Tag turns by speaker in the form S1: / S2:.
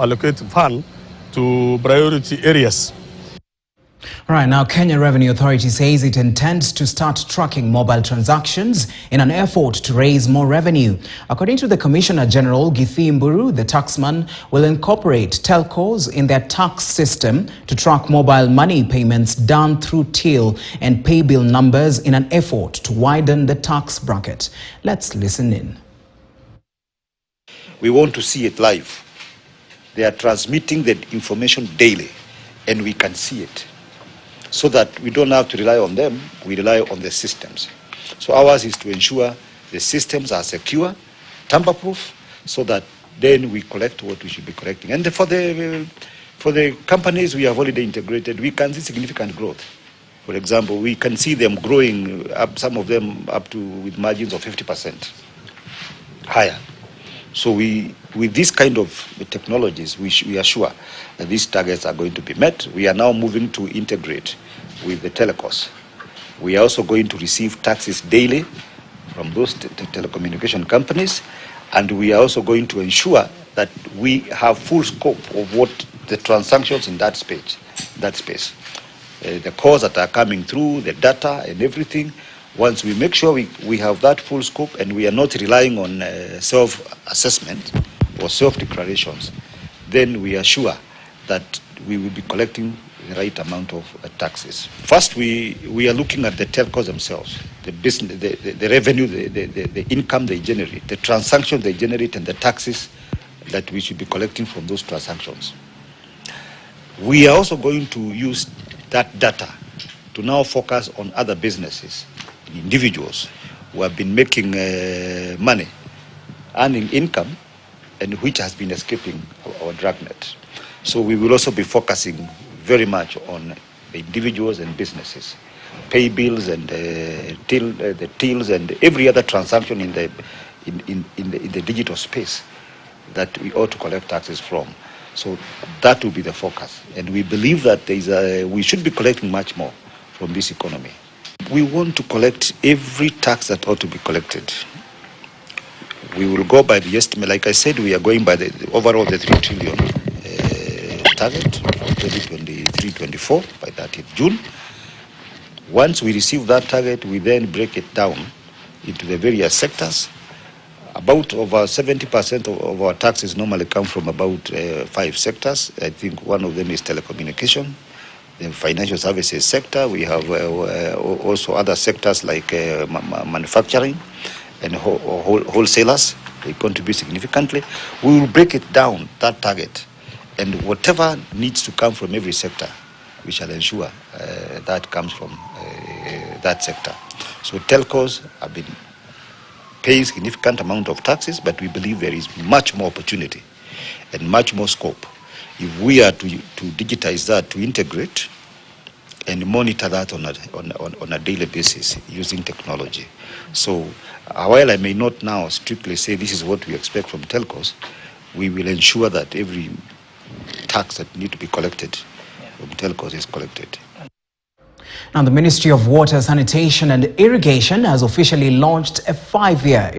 S1: allocate fund to priority areas.
S2: All right, now Kenya Revenue Authority says it intends to start tracking mobile transactions in an effort to raise more revenue. According to the Commissioner General Githi Mburu, the taxman will incorporate telcos in their tax system to track mobile money payments done through till and pay bill numbers in an effort to widen the tax bracket. Let's listen in.
S3: We want to see it live. They are transmitting the information daily and we can see it, so that we don't have to rely on them, we rely on the systems. So ours is to ensure the systems are secure, tamper-proof, so that then we collect what we should be collecting. And for the companies we have already integrated, we can see significant growth. For example, we can see them growing up, some of them up to with margins of 50% higher. So with this kind of technologies, we are sure that these targets are going to be met. We are now moving to integrate with the telecos. We are also going to receive taxes daily from those telecommunication companies, and we are also going to ensure that we have full scope of what the transactions in that space. The calls that are coming through, the data and everything. Once we make sure we have that full scope and we are not relying on self-assessment or self-declarations, then we are sure that we will be collecting the right amount of taxes. First, we are looking at the telcos themselves, the business, the revenue, the income they generate, the transactions they generate, and the taxes that we should be collecting from those transactions. We are also going to use that data to now focus on other businesses, individuals who have been making money, earning income, and which has been escaping our dragnet. So we will also be focusing very much on the individuals and businesses, pay bills and the tills and every other transaction in the digital space that we ought to collect taxes from. So that will be the focus, and we believe that we should be collecting much more from this economy. We want to collect every tax that ought to be collected. We will go by the estimate. Like I said, we are going by the overall the 3 trillion target for 2023-24 by 30th June. Once we receive that target, we then break it down into the various sectors. About over 70% of our taxes normally come from about 5 sectors. I think one of them is telecommunication, the financial services sector. We have also other sectors like manufacturing and wholesalers. They contribute significantly. We will break it down, that target, and whatever needs to come from every sector, we shall ensure that comes from that sector. So telcos have been paying significant amount of taxes, but we believe there is much more opportunity and much more scope if we are to digitize that, to integrate and monitor that on a daily basis using technology. So while I may not now strictly say this is what we expect from telcos, we will ensure that every tax that need to be collected from telcos is collected.
S2: Now, the Ministry of Water, Sanitation and Irrigation has officially launched a 5-year